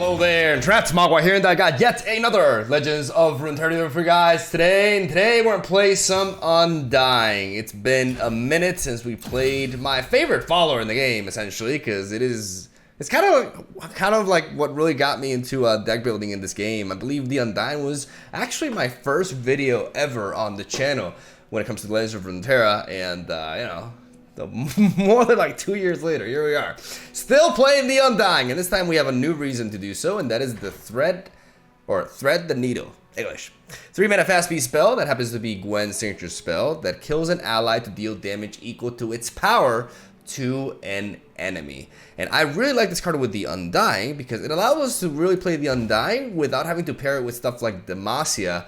Hello there, Trapped MegaMogwai here, and I got yet another Legends of Runeterra for you guys today. And today we're gonna play some Undying. It's been a minute since we played my favorite follower in the game, essentially, because it's kind of like what really got me into deck building in this game. I believe the Undying was actually my first video ever on the channel when it comes to the Legends of Runeterra, and you know. More than like 2 years later, here we are, still playing the Undying, and this time we have a new reason to do so, and that is the Thread the Needle. English. 3-mana fast speed spell that happens to be Gwen's signature spell that kills an ally to deal damage equal to its power to an enemy. And I really like this card with the Undying because it allows us to really play the Undying without having to pair it with stuff like Demacia,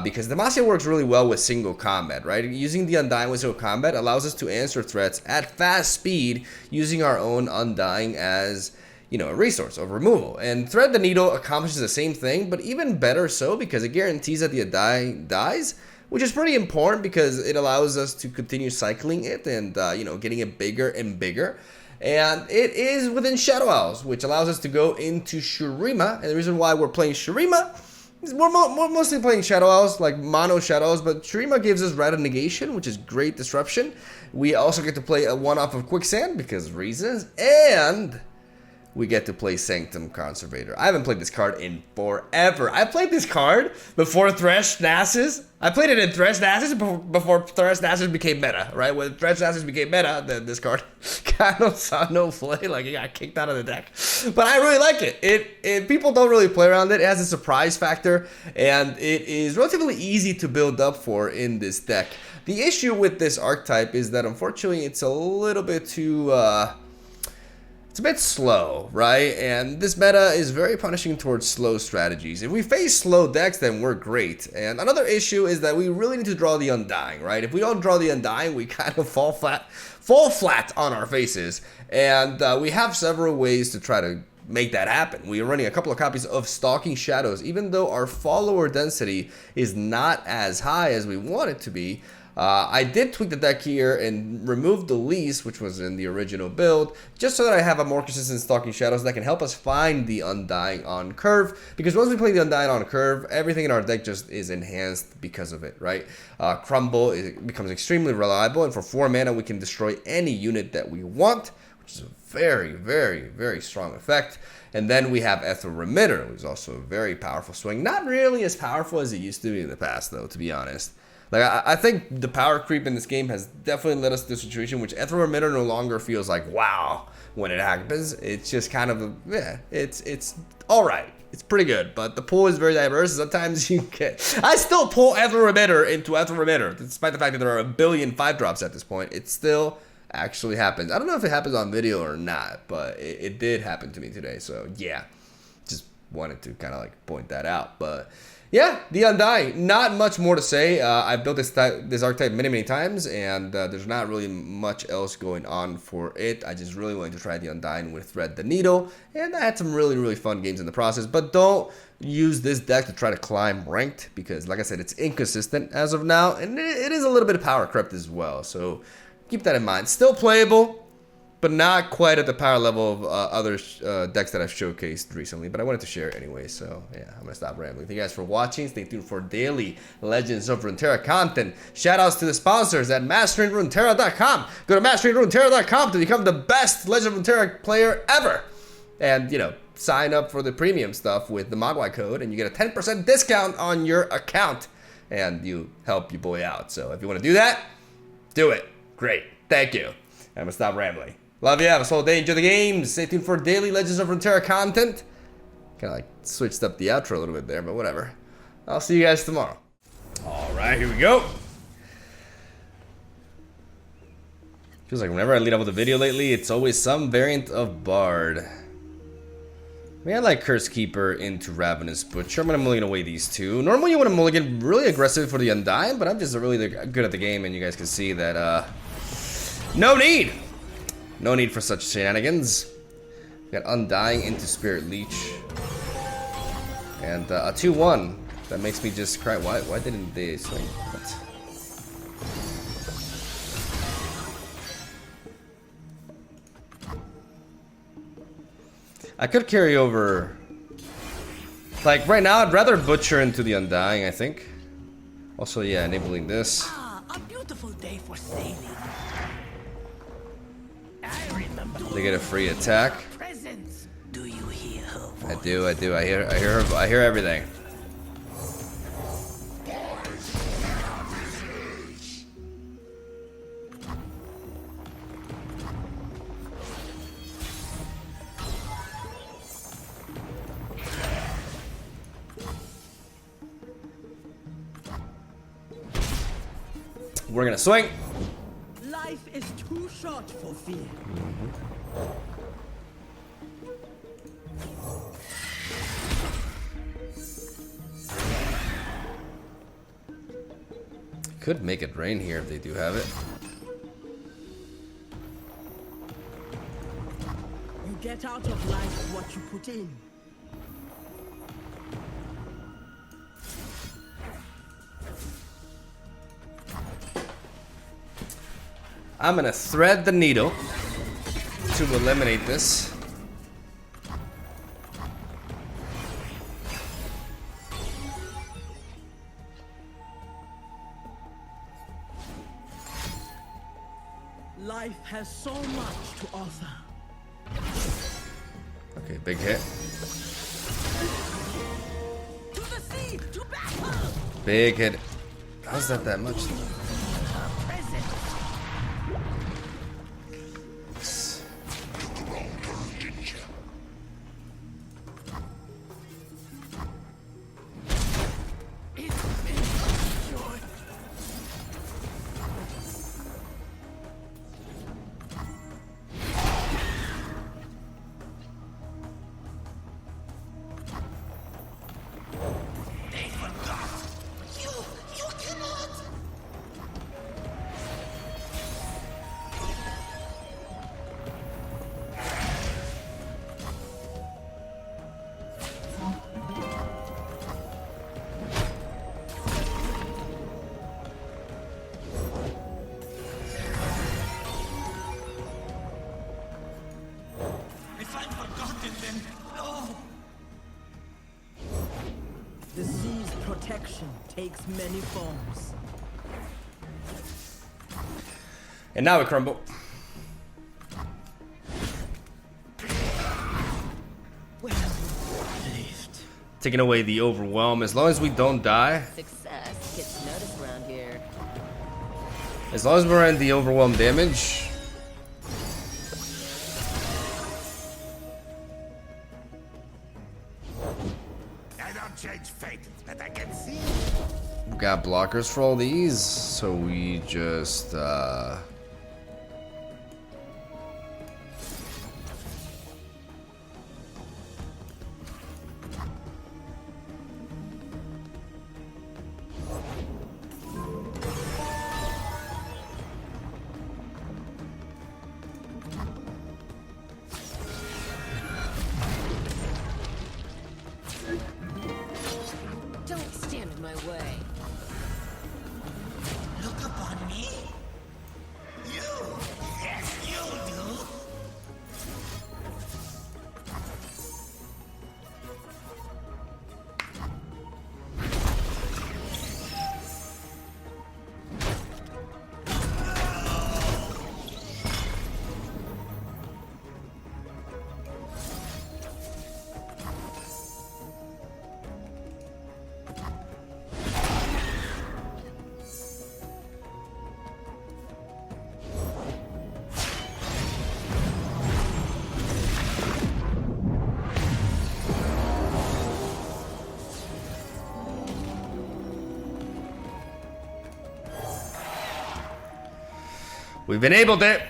because Demacia works really well with single combat, right? Using the Undying with single combat allows us to answer threats at fast speed using our own Undying as, you know, a resource of removal. And Thread the Needle accomplishes the same thing, but even better so because it guarantees that the Undying dies, which is pretty important because it allows us to continue cycling it and, you know, getting it bigger and bigger. And it is within Shadow Isles, which allows us to go into Shurima. And the reason why we're playing Shurima is we're mostly playing Shadow Isles, like mono Shadow Isles, but Shurima gives us Rata Negation, which is great disruption. We also get to play a one-off of Quicksand because reasons, and we get to play Sanctum Conservator. I haven't played this card in forever. I played this card before Thresh Nasus. I played it in Thresh Nasus before Thresh Nasus became meta, right? When Thresh Nasus became meta, then this card kind of saw no play, like it got kicked out of the deck. But I really like it. People don't really play around it. It has a surprise factor, and it is relatively easy to build up for in this deck. The issue with this archetype is that unfortunately it's a little bit too it's a bit slow, right? And this meta is very punishing towards slow strategies. If we face slow decks, then we're great. And another issue is that we really need to draw the Undying, right? If we don't draw the Undying, we kind of fall flat on our faces. And we have several ways to try to make that happen. We are running a couple of copies of Stalking Shadows, even though our follower density is not as high as we want it to be. I did tweak the deck here and remove the lease, which was in the original build, just so that I have a more consistent Stalking Shadows that can help us find the Undying on curve, because once we play the Undying on curve, everything in our deck just is enhanced because of it, right? Crumble becomes extremely reliable, and for 4 mana we can destroy any unit that we want, which is a very, very, very strong effect. And then we have Ethereal Remitter, which is also a very powerful swing. Not really as powerful as it used to be in the past, though, to be honest. Like, I think the power creep in this game has definitely led us to a situation which Ethereal Remitter no longer feels like wow when it happens. It's just kind of, yeah, it's all right. It's pretty good, but the pool is very diverse. Sometimes you get, I still pull Ethereal Remitter into Ethereal Remitter, despite the fact that there are a billion 5-drops at this point. It still actually happens. I don't know if it happens on video or not, but it did happen to me today. So yeah, just wanted to kind of like point that out, but. Yeah, the Undying. Not much more to say. I've built this archetype many times, and there's not really much else going on for it. I just really wanted to try the Undying with Thread the Needle, and I had some really fun games in the process. But don't use this deck to try to climb ranked, because like I said, it's inconsistent as of now, and it is a little bit of power crept as well. So keep that in mind. Still playable, but not quite at the power level of other decks that I've showcased recently. But I wanted to share it anyway, so yeah, I'm going to stop rambling. Thank you guys for watching. Stay tuned for daily Legends of Runeterra content. Shoutouts to the sponsors at MasterinRuneterra.com. Go to MasterinRuneterra.com to become the best Legends of Runeterra player ever. And, you know, sign up for the premium stuff with the MegaMogwai code, and you get a 10% discount on your account. And you help your boy out. So if you want to do that, do it. Great. Thank you. I'm going to stop rambling. Love you, have a solid day, enjoy the games. Stay tuned for daily Legends of Runeterra content. Kind of like switched up the outro a little bit there, but whatever. I'll see you guys tomorrow. Alright, here we go. Feels like whenever I lead up with a video lately, it's always some variant of Bard. I mean, I like Curse Keeper into Ravenous Butcher. I'm going to mulligan away these two. Normally you want to mulligan really aggressive for the Undying, but I'm just really good at the game, and you guys can see that, no need! No need for such shenanigans. We got Undying into Spirit Leech. And a 2-1. That makes me just cry. Why didn't they swing? What? I could carry over Like, right now, I'd rather butcher into the Undying, I think. Also, yeah, enabling this. Ah, a beautiful day for sailing. I remember. They get a free attack. Presents. Do you hear her voice? I do. I hear her. I hear everything. We're gonna swing. Life is too short for fear. Could make it rain here if they do have it. You get out of life what you put in. I'm gonna thread the needle to eliminate this. Life has so much to offer. Okay, big hit. To the sea, to battle. Big hit. How's that much? Present. The sea's protection takes many forms. And now we crumble. Well lived. Taking away the overwhelm. As long as we don't die. Success gets noticed around here. As long as we're in the overwhelm damage. I don't change fate, but I can see. We got blockers for all these, so we just Don't stand in my way. Look upon me. You, yes, you do. we've enabled it.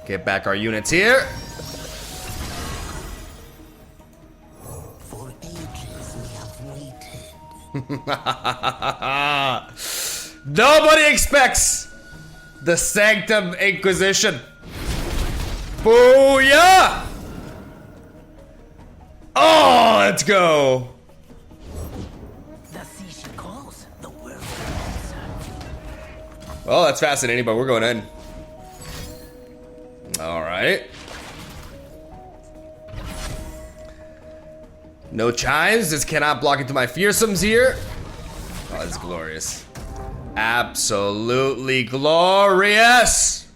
Get back our units here. For ages we have waited. Nobody expects the Sanctum Inquisition. Booyah! Oh, let's go. The sea she calls, the world will answer. Well, that's fascinating, but we're going in. Alright. No chimes. This cannot block into my fearsomes here. Oh, that's glorious. Absolutely glorious.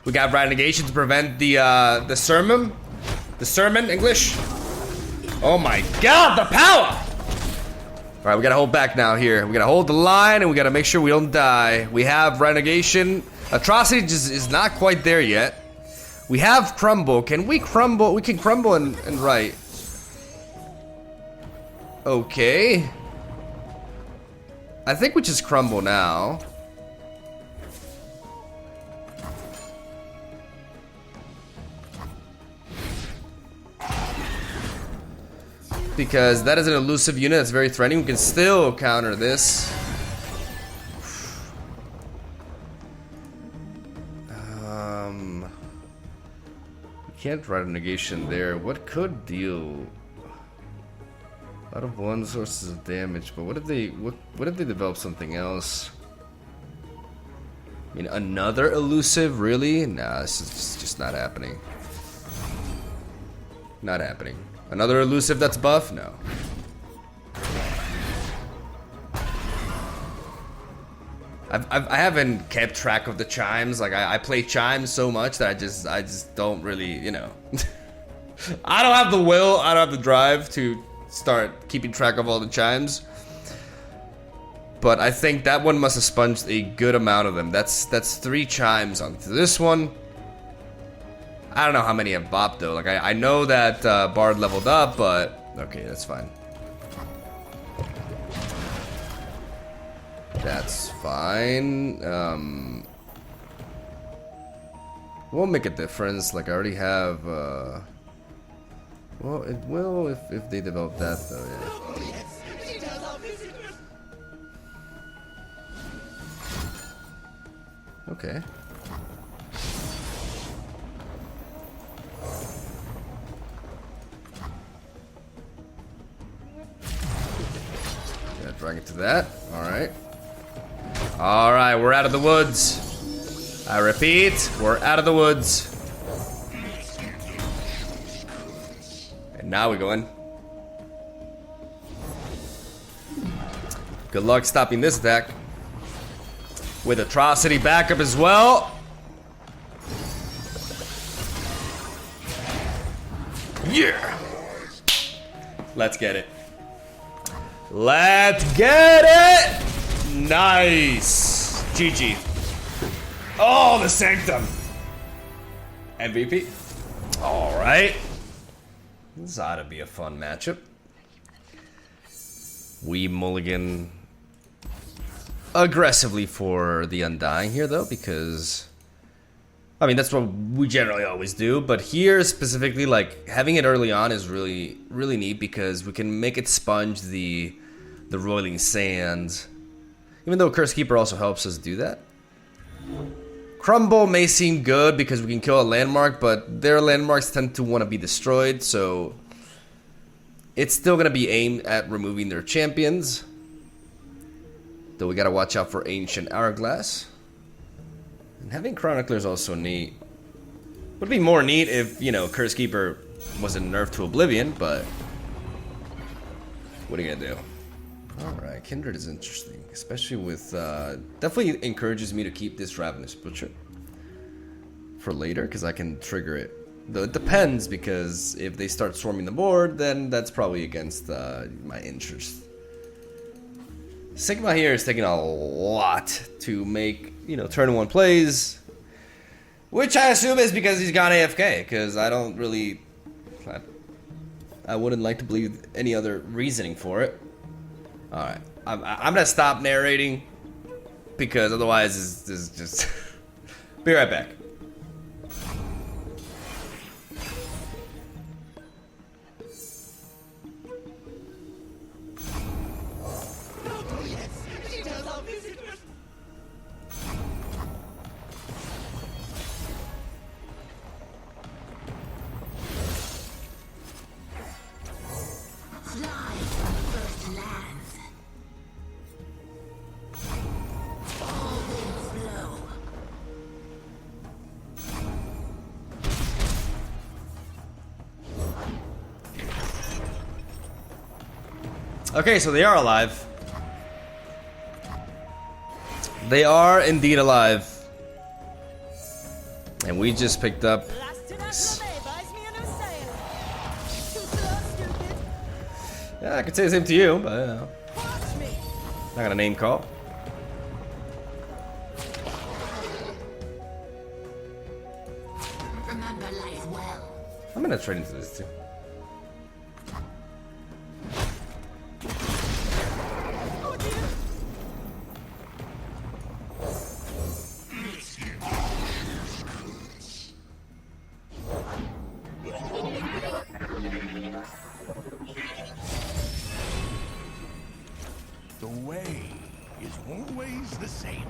We got right negation to prevent the sermon. The sermon, English. Oh my god, the power! Alright, we gotta hold back now here. We gotta hold the line and we gotta make sure we don't die. We have renegation. Atrocity just is not quite there yet. We have crumble. Can we crumble? We can crumble and right. Okay. I think we just crumble now. Because that is an elusive unit that's very threatening. We can still counter this. We can't write a negation there. What could deal a lot of one sources of damage? But what if they develop something else? I mean, another elusive, really? Nah, this is just not happening. Not happening. Another elusive that's buff? No. I haven't kept track of the chimes. Like I play chimes so much that I just don't really, you know. I don't have the will, I don't have the drive to start keeping track of all the chimes. But I think that one must have sponged a good amount of them. That's 3 chimes onto this one. I don't know how many have bopped though. Like I know that Bard leveled up, but okay, that's fine. That's fine. Won't make a difference. Like I already have. Well, it will if they develop that though. Yeah. Okay. Yeah, drag it to that. All right. All right, we're out of the woods. I repeat, we're out of the woods. And now we go in. Good luck stopping this attack. With atrocity backup as well. Yeah. Let's get it. Let's get it. Nice. GG. Oh, the Sanctum. MVP. All right. This ought to be a fun matchup. We mulligan aggressively for the Undying here, though, because I mean that's what we generally always do. But here specifically, like having it early on is really neat because we can make it sponge the roiling sands. Even though Curse Keeper also helps us do that. Crumble may seem good because we can kill a landmark, but their landmarks tend to want to be destroyed, so it's still going to be aimed at removing their champions. Though we got to watch out for Ancient Hourglass. And having Chronicler is also neat. Would be more neat if, you know, Curse Keeper wasn't nerfed to Oblivion, but what are you going to do? Alright, Kindred is interesting, especially with, definitely encourages me to keep this Ravenous Butcher for later, because I can trigger it. Though it depends, because if they start swarming the board, then that's probably against my interest. Sigma here is taking a lot to make, you know, turn 1 plays, which I assume is because he's gone AFK, because I don't really, I wouldn't like to believe any other reasoning for it. Alright, I'm gonna stop narrating because otherwise this is just be right back. Okay, so they are alive. They are indeed alive. And we just picked up. Yeah, I could say the same to you, but not gonna name call. Remember life well. I'm gonna trade into this too. The way is always the same.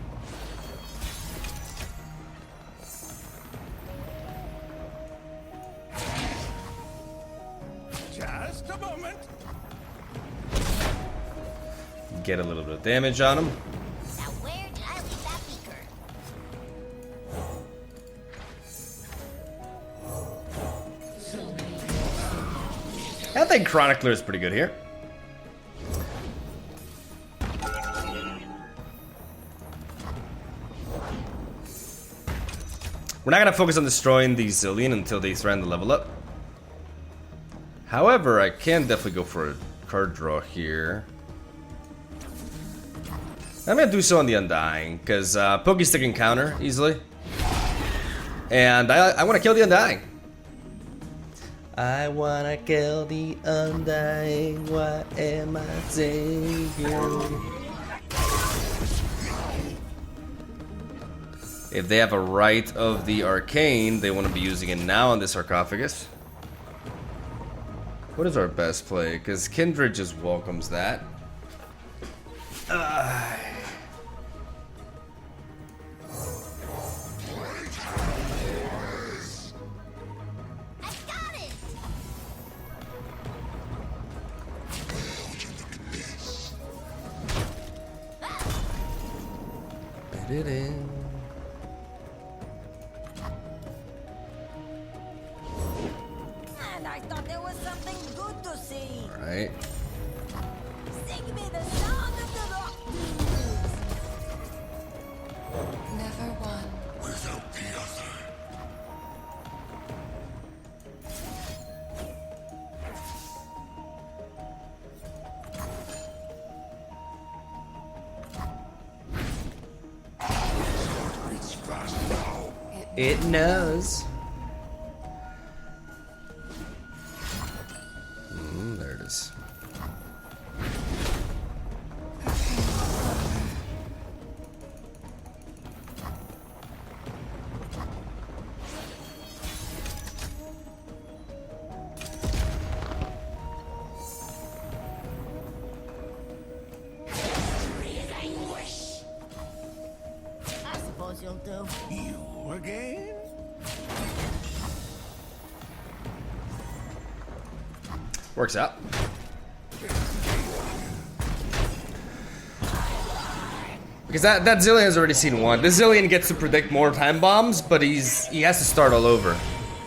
Just a moment. Get a little bit of damage on him. Now where did I leave that beaker? I think Chronicler is pretty good here. We're not gonna focus on destroying the Zilean until they threaten the level up. However, I can definitely go for a card draw here. I'm gonna do so on the Undying, because Pokestick can counter easily. And I want to kill the Undying. I wanna kill the Undying. What am I saying? If they have a Rite of the Arcane, they want to be using it now on this sarcophagus. What is our best play? Because Kindred just welcomes that. Put it in. And I thought there was something good to see. Right. Sing me the song of the rock blues. Never one. Without the other. It's fast now. It knows. There it is. I suppose you'll do. You again? Works out. Because that Zilean has already seen one. This Zilean gets to predict more time bombs, but he has to start all over.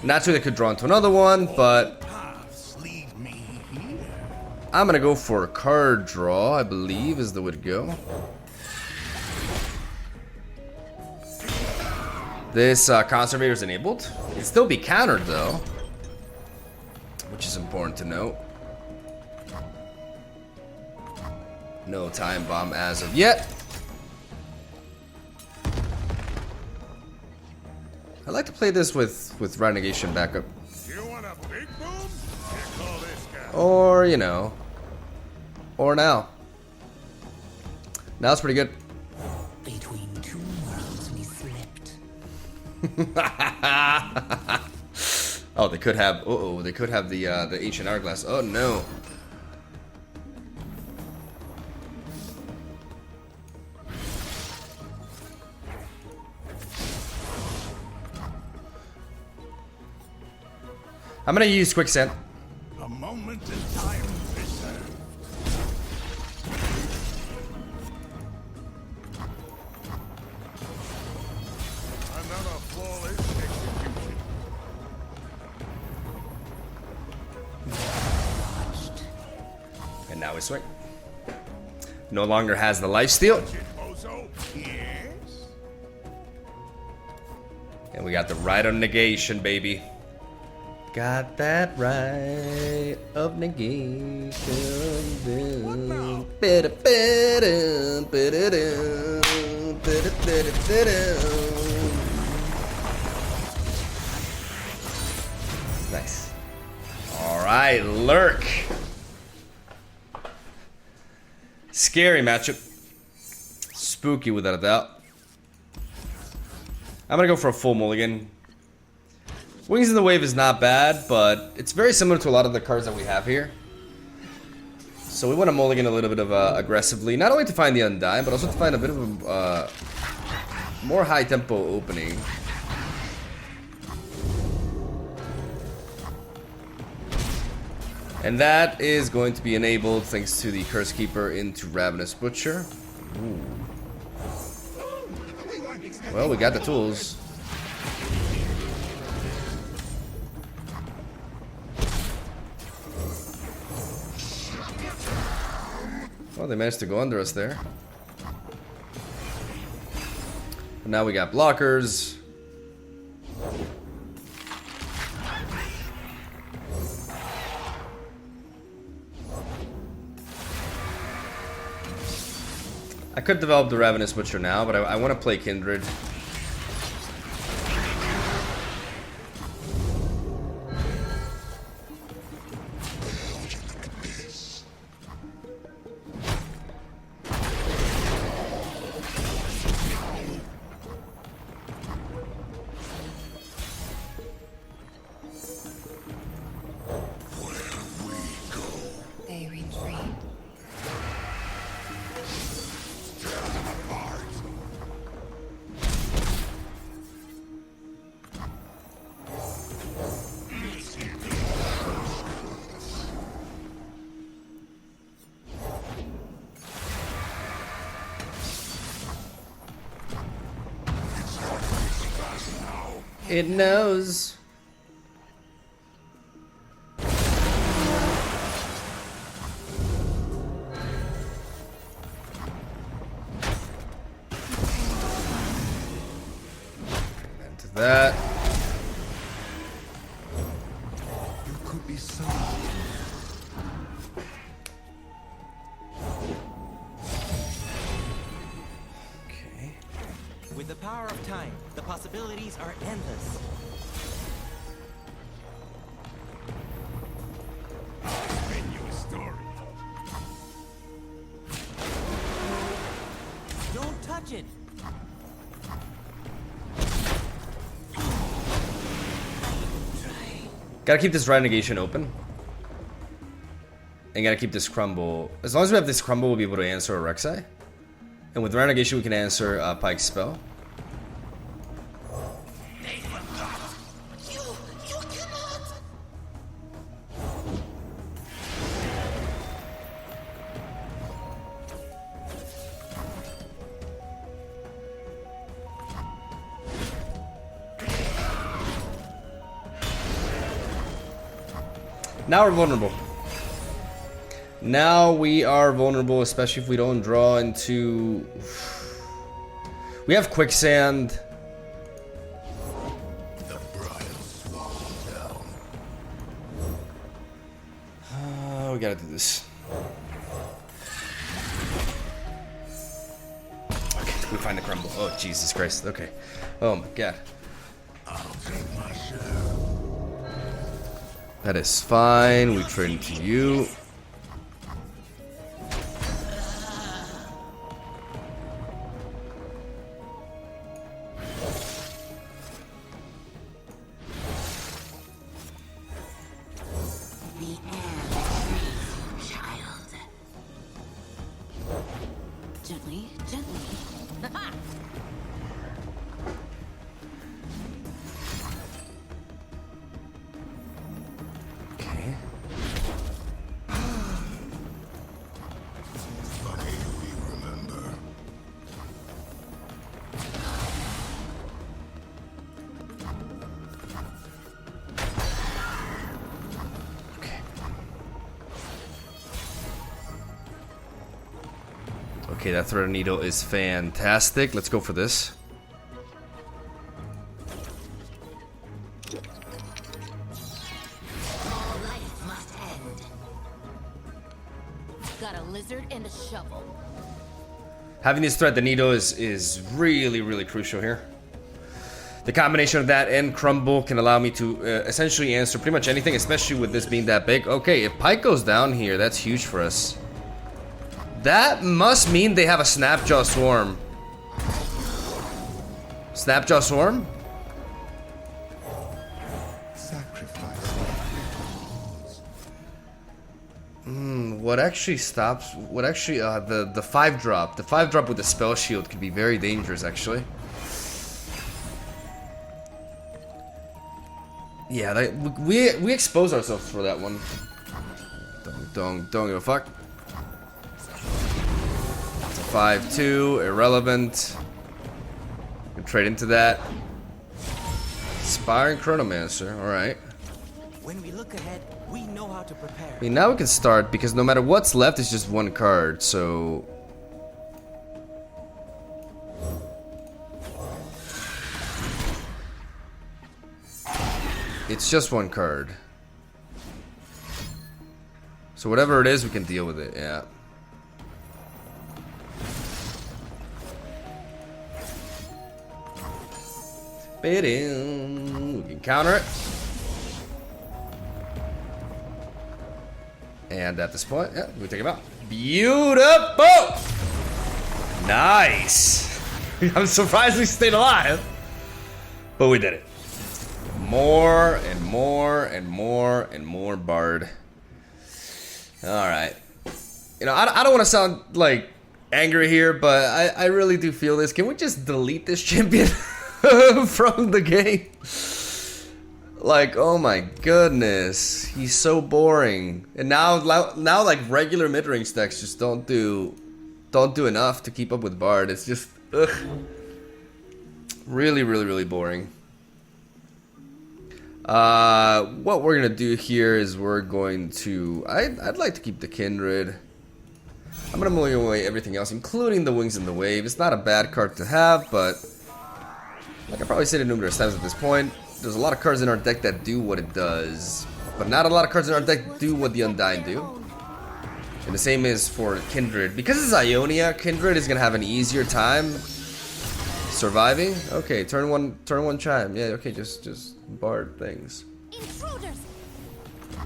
Naturally, they could draw into another one, but Paths lead me here. I'm gonna go for a card draw, I believe is the way to go. This Conservator is enabled. It'd still be countered though, which is important to note. No time bomb as of yet. I like to play this with Renegation backup. You want a big boom? Here, call this guy. Or, you know. Or now. Now it's pretty good. Between two worlds we slept. Oh, they could have. They could have the ancient hourglass. Oh no. I'm gonna use quicksand. A moment in time preserved. Another flawless execution. And now we swing. No longer has the lifesteal. Bozo? Yes? And we got the right of negation, baby. Got that right of negation. Nice. Alright, Lurk. Scary matchup. Spooky without a doubt. I'm gonna go for a full mulligan. Wings in the Wave is not bad, but it's very similar to a lot of the cards that we have here. So we want to mulligan a little bit of aggressively, not only to find the Undying, but also to find a bit of a more high tempo opening. And that is going to be enabled thanks to the Curse Keeper into Ravenous Butcher. Ooh. Well, we got the tools. Well, they managed to go under us there. And now we got blockers. I could develop the Ravenous Butcher now, but I want to play Kindred. They retreat. It knows. Into that. You could be so. Okay. With the power of time, the possibilities are endless. Spin you a story. Don't touch it! Gotta keep this Right Negation open. And gotta keep this Crumble. As long as we have this Crumble, we'll be able to answer a Rek'Sai. And with Right Negation, we can answer Pike's spell. You cannot. Now we're vulnerable. Now we are vulnerable, especially if we don't draw into... We have Quicksand. The bridle's fallen down. We gotta do this. Okay, we find the Crumble. Oh, Jesus Christ. Okay. Oh my God. I'll take my share. That is fine. We trade into you. The air that breathes, child. Gently, gently. Okay. Okay, that thread needle is fantastic. Let's go for this. All life must end. Got a lizard and a shovel. Having this thread the needle is really, really crucial here. The combination of that and crumble can allow me to essentially answer pretty much anything, especially with this being that big. Okay, if Pike goes down here, that's huge for us. That must mean they have a Snapjaw Swarm. Snapjaw Swarm? What actually stops? What actually? The 5-drop. The 5-drop with the spell shield could be very dangerous, actually. Yeah, we expose ourselves for that one. Don't give a fuck. It's a 5-2, irrelevant. Can trade into that. Inspiring Chronomancer, alright. When we look ahead, we know how to prepare. I mean, now we can start because no matter what's left, it's just one card, so. It's just one card. So whatever it is, we can deal with it, yeah. We can counter it. And at this point, yeah, we take him out. Beautiful! Nice! I'm surprised we stayed alive. But we did it. More and more and more and more Bard. Alright. You know, I don't want to sound like angry here, but I really do feel this. Can we just delete this champion from the game? Like, oh my goodness, he's so boring. And now like regular mid-range stacks just don't do enough to keep up with Bard. It's just ugh. Really, really, really boring. What we're gonna do here is we're going to I'd like to keep the Kindred. I'm gonna move away everything else, including the Wings and the Wave. It's not a bad card to have, but like I probably said it numerous times at this point. There's a lot of cards in our deck that do what it does, but not a lot of cards in our deck do what the Undying do. And the same is for Kindred. Because it's Ionia, Kindred is gonna have an easier time surviving. Okay, turn one chime. Yeah, okay, just Bard things. Intruders.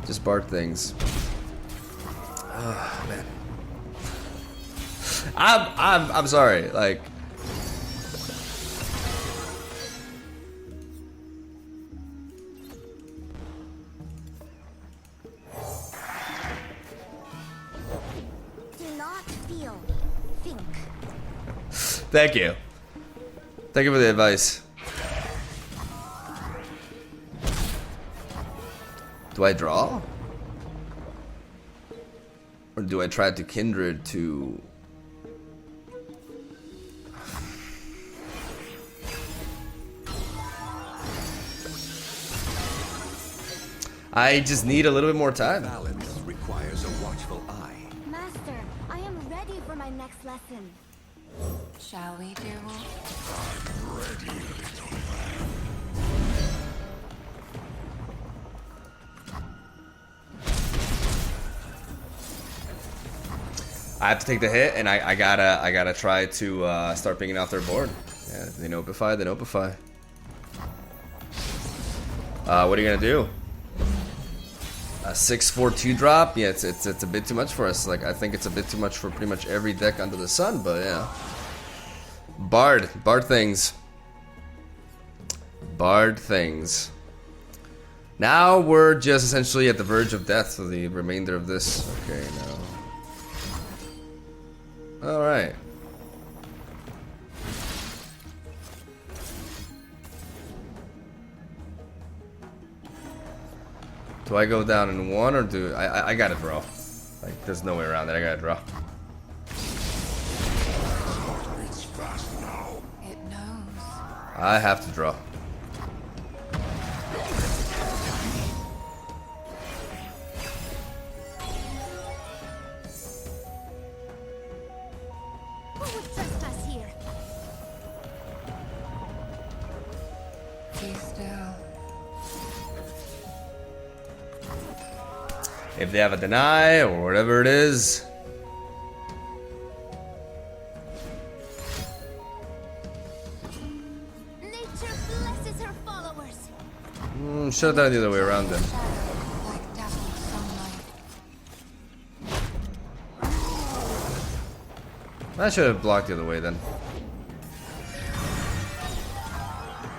Just Bard things. Oh man. I'm sorry, like. Thank you. Thank you for the advice. Do I draw? Or do I try to Kindred to... I just need a little bit more time. Balance requires a watchful eye. Master, I am ready for my next lesson. Shall we, dear wolf? I'm ready, little I have to take the hit, and I gotta try to start picking off their board. Yeah, they notify, they notify. What are you gonna do? A 6/4 2-drop? Yeah, it's a bit too much for us. Like I think it's a bit too much for pretty much every deck under the sun. But yeah, Bard things. Bard things. Now we're just essentially at the verge of death for the remainder of this. Okay, now. All right. Do I go down in one or do I gotta draw? Like there's no way around that. I gotta draw. It's fast now. It knows. I have to draw. If they have a deny or whatever it is. Nature blesses her followers. Should have done it the other way around then. Like dazzled sunlight. I should have blocked the other way then.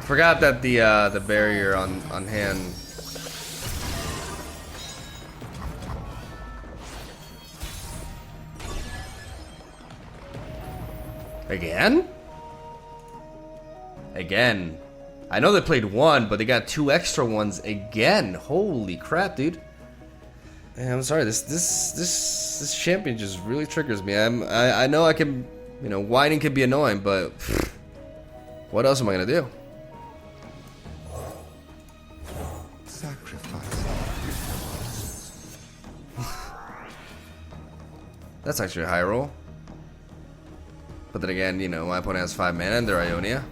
Forgot that the barrier on hand. Again? Again. I know they played one, but they got 2 extra ones again. Holy crap, dude. Man, I'm sorry. This champion just really triggers me. I know I can, you know, whining can be annoying, but what else am I gonna do? Sacrifice. That's actually a high roll. But then again, you know, my opponent has 5 mana and they're Ionia.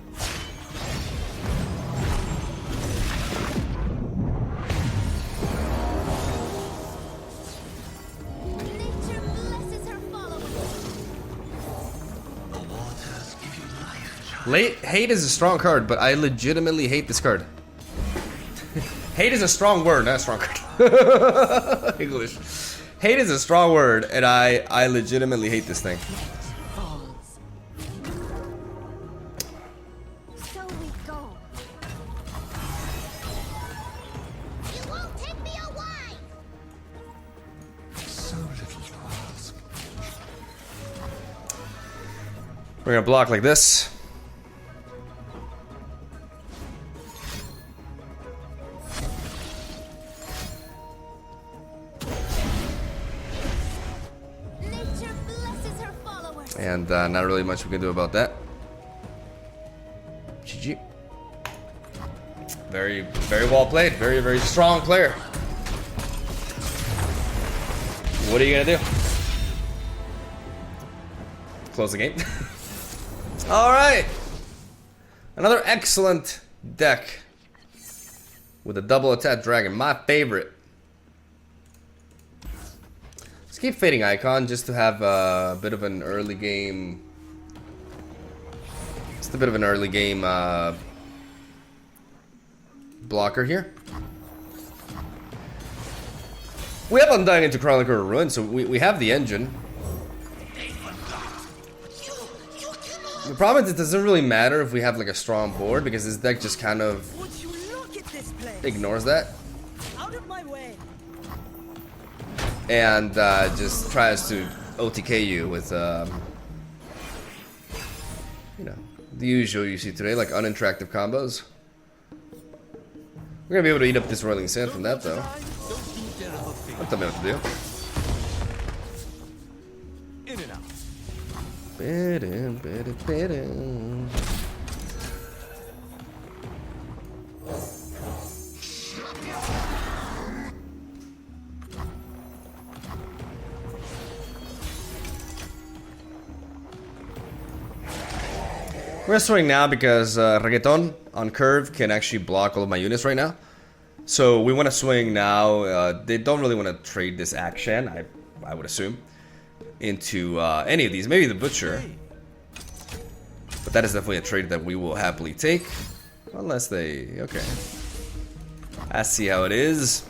Nature blesses her followers. Hate is a strong card, but I legitimately hate this card. Hate is a strong word, not a strong card. English. Hate is a strong word, and I legitimately hate this thing. So we go. You won't take me away. So little to ask. We're gonna block like this. Nature blesses her followers. And not really much we can do about that. GG. Very, very well played. Very, very strong player. What are you gonna do? Close the game. All right. Another excellent deck with a double attack dragon, my favorite. Let's keep Fading Icon just to have a bit of an early game. Just a bit of an early game blocker here. We have Undying into Chronicler of Ruin, so we have the engine. The problem is it doesn't really matter if we have like a strong board because this deck just kind of Would you look at this place? ignores that Out of my way. and just tries to OTK you with you know, the usual you see today, like uninteractive combos. We're gonna be able to eat up this Rolling Sand from that though. Don't tell me what to do. In and out. We're swing now because Reggaeton on curve can actually block all of my units right now. So we want to swing now. They don't really want to trade this action, I would assume, into any of these. Maybe the Butcher. But that is definitely a trade that we will happily take. Unless they... okay. I see how it is.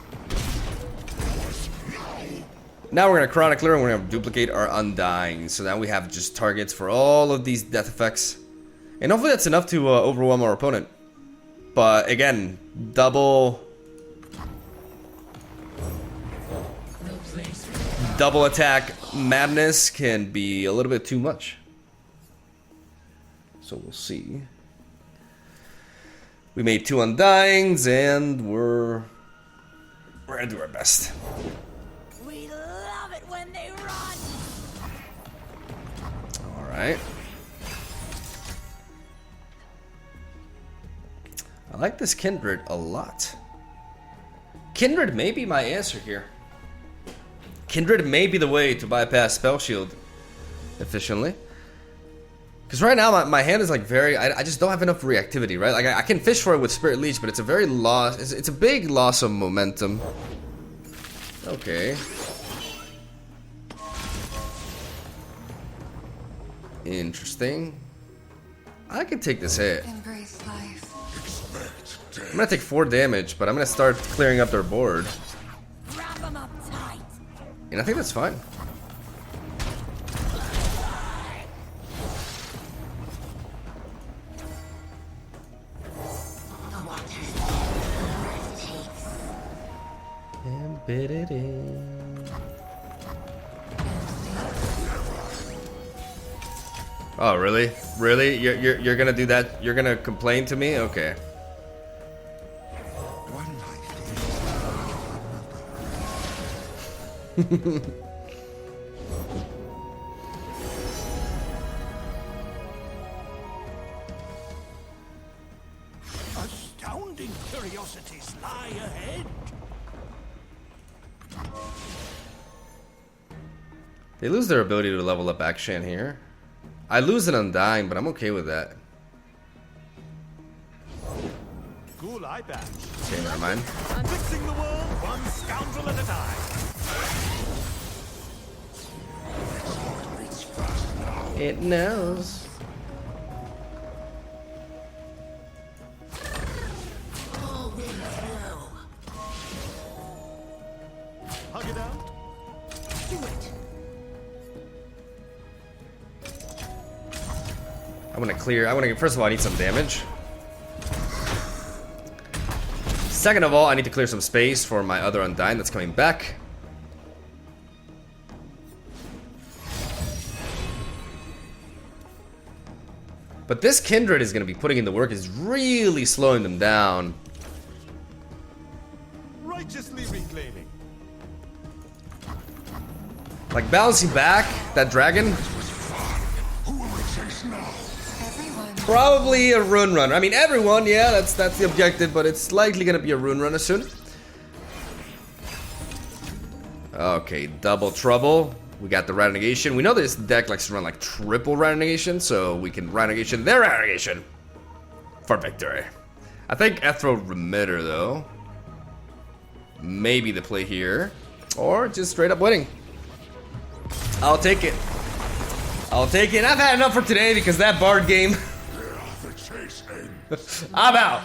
Now we're going to Chronicler and we're going to duplicate our Undying. So now we have just targets for all of these death effects. And hopefully that's enough to overwhelm our opponent. But again, double attack madness can be a little bit too much. So we'll see. We made 2 Undyings and we're gonna do our best. We love it when they run. Alright. I like this Kindred a lot. Kindred may be my answer here. Kindred may be the way to bypass Spell Shield efficiently. Because right now my hand is like very... I just don't have enough reactivity, right? Like I can fish for it with Spirit Leech, but it's a very loss... It's a big loss of momentum. Okay. Interesting. I can take this hit. Embrace life. I'm gonna take 4 damage, but I'm gonna start clearing up their board. Wrap 'em up tight. And I think that's fine. Oh, really? Really? You're gonna do that? You're gonna complain to me? Okay. One life. Astounding curiosities lie ahead. They lose their ability to level up action here. I lose an Undying, but I'm okay with that. Cool eye patch. Okay, never mind. Fixing the world one scoundrel at a time. It knows. Hug it out. Do it. I want to clear. I want to. First of all, I need some damage. Second of all, I need to clear some space for my other Undying that's coming back. But this Kindred is going to be putting in the work. Is really slowing them down. Righteously reclaiming. Like bouncing back that dragon. Probably a rune runner. I mean, everyone, yeah, that's the objective, but it's likely gonna be a rune runner soon. Okay, double trouble. We got the Rite of Negation. We know this deck likes to run like triple Rite of Negation, so we can Rite of Negation their Rite of Negation for victory. I think Ethereal Remitter, though. Maybe the play here. Or just straight up winning. I'll take it. I'll take it. I've had enough for today because that Bard game. I'm out.